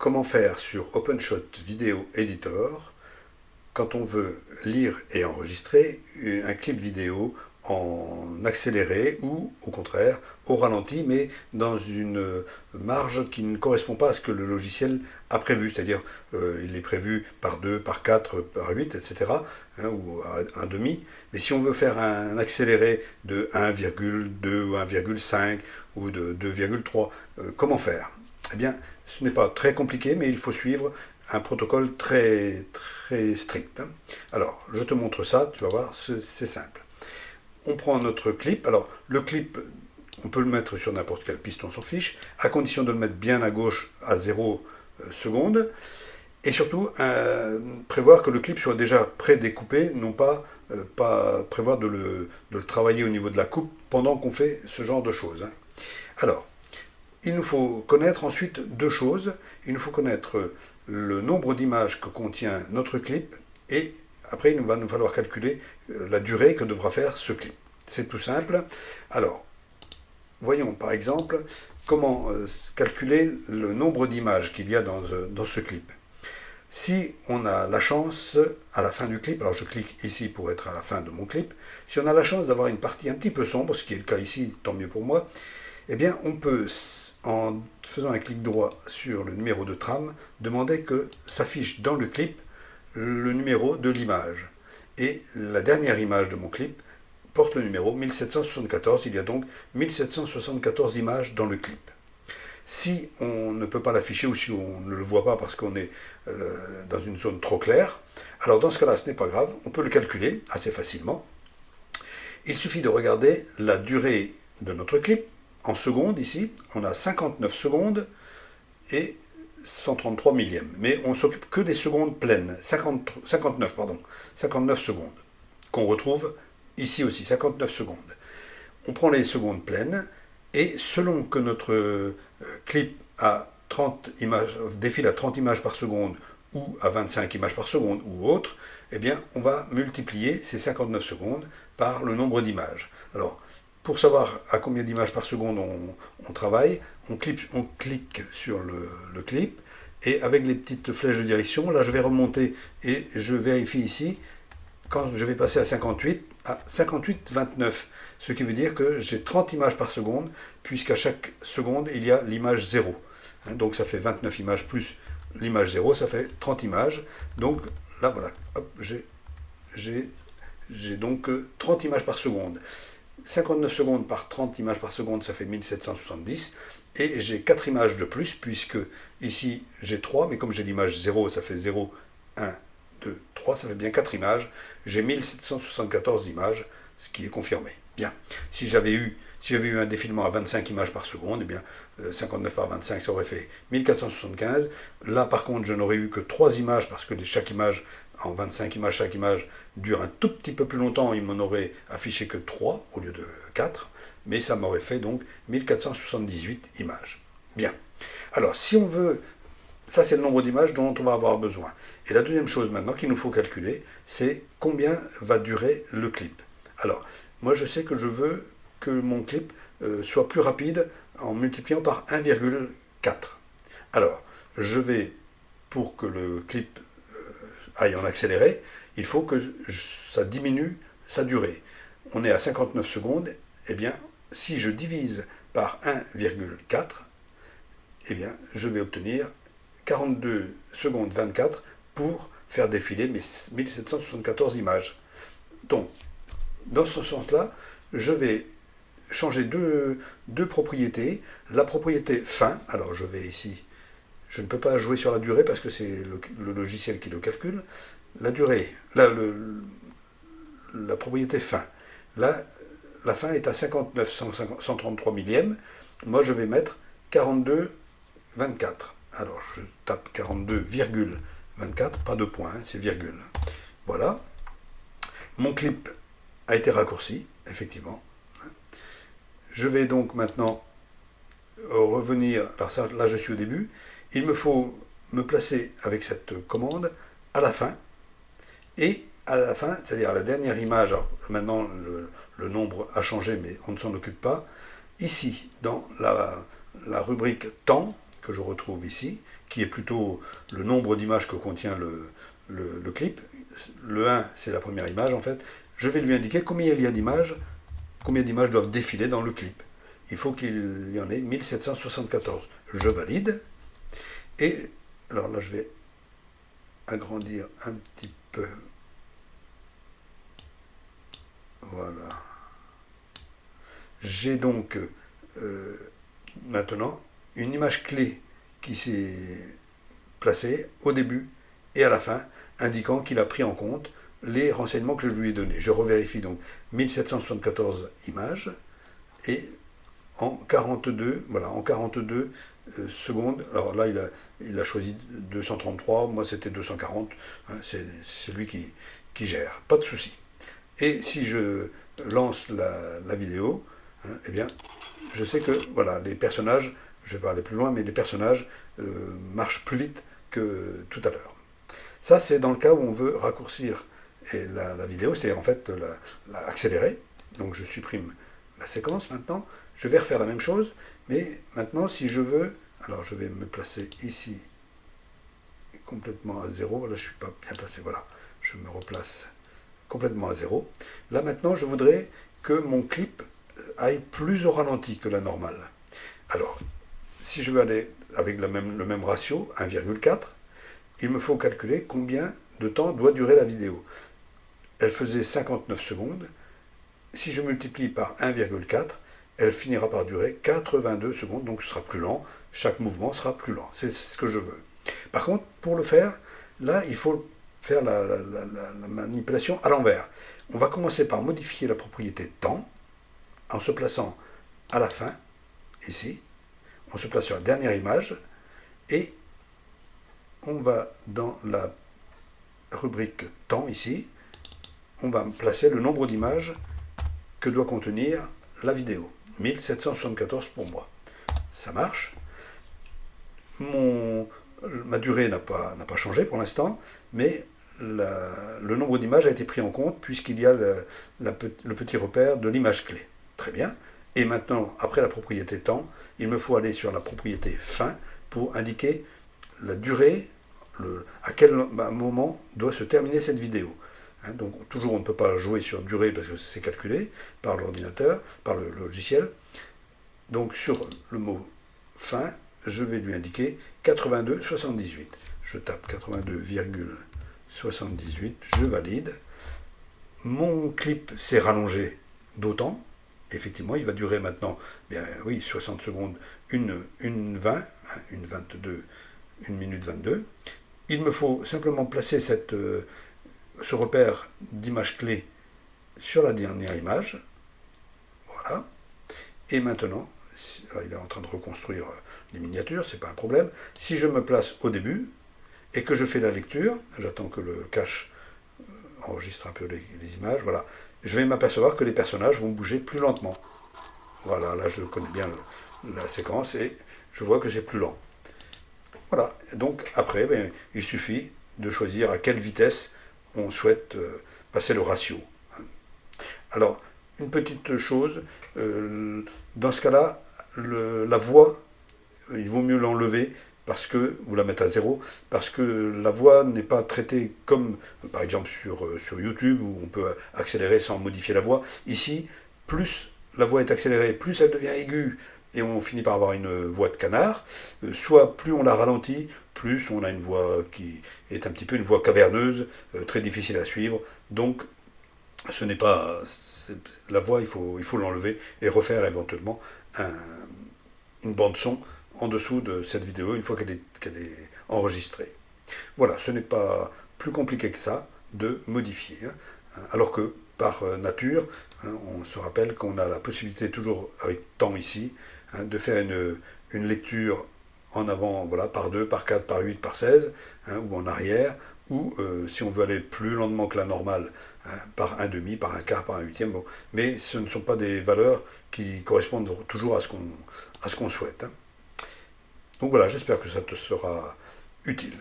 Comment faire sur OpenShot Video Editor quand on veut lire et enregistrer un clip vidéo en accéléré ou au contraire au ralenti, mais dans une marge qui ne correspond pas à ce que le logiciel a prévu, c'est-à-dire il est prévu par 2, par 4, par 8, etc., ou un demi. Mais si on veut faire un accéléré de 1,2 ou 1,5 ou de 2,3, comment faire? Eh bien, ce n'est pas très compliqué, mais il faut suivre un protocole très strict. Alors, je te montre ça, tu vas voir, c'est simple. On prend notre clip. Alors, le clip, on peut le mettre sur n'importe quelle piste, on s'en fiche, à condition de le mettre bien à gauche à 0 secondes. Et surtout, prévoir que le clip soit déjà pré-découpé, non pas, prévoir de le travailler au niveau de la coupe pendant qu'on fait ce genre de choses. Alors, il nous faut connaître ensuite deux choses. Il nous faut connaître le nombre d'images que contient notre clip et après il va nous falloir calculer la durée que devra faire ce clip. C'est tout simple. Alors, voyons par exemple comment calculer le nombre d'images qu'il y a dans ce clip. Si on a la chance, à la fin du clip, alors je clique ici pour être à la fin de mon clip, si on a la chance d'avoir une partie un petit peu sombre, ce qui est le cas ici, tant mieux pour moi, eh bien on peut, en faisant un clic droit sur le numéro de trame, demander que s'affiche dans le clip le numéro de l'image. Et la dernière image de mon clip porte le numéro 1774, il y a donc 1774 images dans le clip. Si on ne peut pas l'afficher ou si on ne le voit pas parce qu'on est dans une zone trop claire, alors dans ce cas-là, ce n'est pas grave, on peut le calculer assez facilement. Il suffit de regarder la durée de notre clip en secondes ici. On a 59 secondes et 133 millièmes. Mais on s'occupe que des secondes pleines, 59 secondes, qu'on retrouve ici aussi, 59 secondes. On prend les secondes pleines et selon que notre clip a 30 images, défile à 30 images par seconde ou à 25 images par seconde ou autre, eh bien on va multiplier ces 59 secondes par le nombre d'images. Alors, pour savoir à combien d'images par seconde on travaille, on clique sur le clip et avec les petites flèches de direction, là je vais remonter et je vérifie ici, quand je vais passer à 58,29, ce qui veut dire que j'ai 30 images par seconde, puisqu'à chaque seconde il y a l'image 0. Donc ça fait 29 images plus l'image 0, ça fait 30 images. Donc là voilà, hop, j'ai donc 30 images par seconde. 59 secondes par 30 images par seconde, ça fait 1770. Et j'ai 4 images de plus, puisque ici j'ai 3, mais comme j'ai l'image 0, ça fait 0, 1, 2, 3, ça fait bien 4 images. J'ai 1774 images, ce qui est confirmé. Bien. Si j'avais eu un défilement à 25 images par seconde, eh bien 59 par 25, ça aurait fait 1475. Là, par contre, je n'aurais eu que 3 images, parce que chaque image, en 25 images, chaque image dure un tout petit peu plus longtemps. Il m'en aurait affiché que 3 au lieu de 4. Mais ça m'aurait fait donc 1478 images. Bien. Alors, si on veut, ça c'est le nombre d'images dont on va avoir besoin. Et la deuxième chose maintenant qu'il nous faut calculer, c'est combien va durer le clip. Alors, moi je sais que je veux que mon clip soit plus rapide en multipliant par 1,4. Alors, je vais, pour que le clip aille en accéléré, il faut que ça diminue sa durée. On est à 59 secondes, eh bien, si je divise par 1,4, eh bien, je vais obtenir 42 secondes 24 pour faire défiler mes 1774 images. Donc, dans ce sens-là, je vais changer deux propriétés. La propriété fin, alors je vais ici, je ne peux pas jouer sur la durée parce que c'est le logiciel qui le calcule. La durée, la propriété fin. Là, la fin est à 59 133 millièmes. Moi, je vais mettre 42,24. Alors, je tape 42,24, pas de point, c'est virgule. Voilà. Mon clip a été raccourci, effectivement. Je vais donc maintenant revenir, alors ça, là je suis au début, il me faut me placer avec cette commande à la fin, et à la fin, c'est-à-dire à la dernière image, alors maintenant le nombre a changé mais on ne s'en occupe pas, ici dans la rubrique temps, que je retrouve ici, qui est plutôt le nombre d'images que contient le clip. Le 1, c'est la première image en fait. Je vais lui indiquer combien il y a d'images, combien d'images doivent défiler dans le clip. Il faut qu'il y en ait 1774. Je valide. Et alors là, je vais agrandir un petit peu. Voilà. J'ai donc maintenant une image clé qui s'est placée au début et à la fin, indiquant qu'il a pris en compte les renseignements que je lui ai donnés. Je revérifie donc 1774 images et en 42, voilà, en 42 secondes. Alors là, il a choisi 233, moi c'était 240, hein, c'est lui qui gère, pas de souci. Et si je lance la vidéo, hein, eh bien, je sais que voilà, les personnages, je vais pas aller plus loin, mais les personnages marchent plus vite que tout à l'heure. Ça, c'est dans le cas où on veut raccourcir la vidéo, c'est en fait la accélérer. Donc je supprime la séquence maintenant. Je vais refaire la même chose, mais maintenant, si je veux, alors je vais me placer ici complètement à 0. Là, je ne suis pas bien placé. Voilà, je me replace complètement à 0. Là, maintenant, je voudrais que mon clip aille plus au ralenti que la normale. Alors, si je veux aller avec le même ratio, 1,4, il me faut calculer combien de temps doit durer la vidéo. Elle faisait 59 secondes. Si je multiplie par 1,4, elle finira par durer 82 secondes, donc ce sera plus lent. Chaque mouvement sera plus lent. C'est ce que je veux. Par contre, pour le faire, là, il faut faire la manipulation à l'envers. On va commencer par modifier la propriété temps en se plaçant à la fin, ici. On se place sur la dernière image et on va dans la rubrique temps ici, on va placer le nombre d'images que doit contenir la vidéo. 1774 pour moi. Ça marche. Ma durée n'a pas changé pour l'instant, mais le nombre d'images a été pris en compte puisqu'il y a le petit repère de l'image clé. Très bien. Et maintenant, après la propriété temps, il me faut aller sur la propriété fin pour indiquer la durée, à quel moment doit se terminer cette vidéo. Hein, donc toujours on ne peut pas jouer sur durée parce que c'est calculé par l'ordinateur, par le logiciel. Donc sur le mot fin, je vais lui indiquer 82,78. Je tape 82,78, je valide. Mon clip s'est rallongé d'autant. Effectivement, il va durer maintenant, bien oui, 60 secondes, une 20, hein, une 22, une minute 22. Il me faut simplement placer ce repère d'image clé sur la dernière image. Voilà. Et maintenant, là, il est en train de reconstruire les miniatures, c'est pas un problème. Si je me place au début et que je fais la lecture, j'attends que le cache enregistre un peu les images, voilà. Je vais m'apercevoir que les personnages vont bouger plus lentement. Voilà, là je connais bien la séquence et je vois que c'est plus lent. Voilà, donc après, il suffit de choisir à quelle vitesse on souhaite passer le ratio. Alors, une petite chose, dans ce cas-là, la voix, il vaut mieux l'enlever ou la mettre à 0, parce que la voix n'est pas traitée comme, par exemple, sur YouTube, où on peut accélérer sans modifier la voix. Ici, plus la voix est accélérée, plus elle devient aiguë, et on finit par avoir une voix de canard, soit plus on la ralentit, plus on a une voix qui est un petit peu une voix caverneuse, très difficile à suivre. Donc, ce n'est pas... La voix, il faut l'enlever et refaire éventuellement une bande-son en dessous de cette vidéo une fois qu'elle est enregistrée. Voilà, ce n'est pas plus compliqué que ça de modifier. Hein, alors que par nature, hein, on se rappelle qu'on a la possibilité toujours avec temps ici, hein, de faire une lecture en avant, voilà, par 2, par 4, par 8, par 16, hein, ou en arrière, ou si on veut aller plus lentement que la normale, hein, par un demi, par un quart, par un huitième, bon. Mais ce ne sont pas des valeurs qui correspondent toujours à ce qu'on souhaite. Hein. Donc voilà, j'espère que ça te sera utile.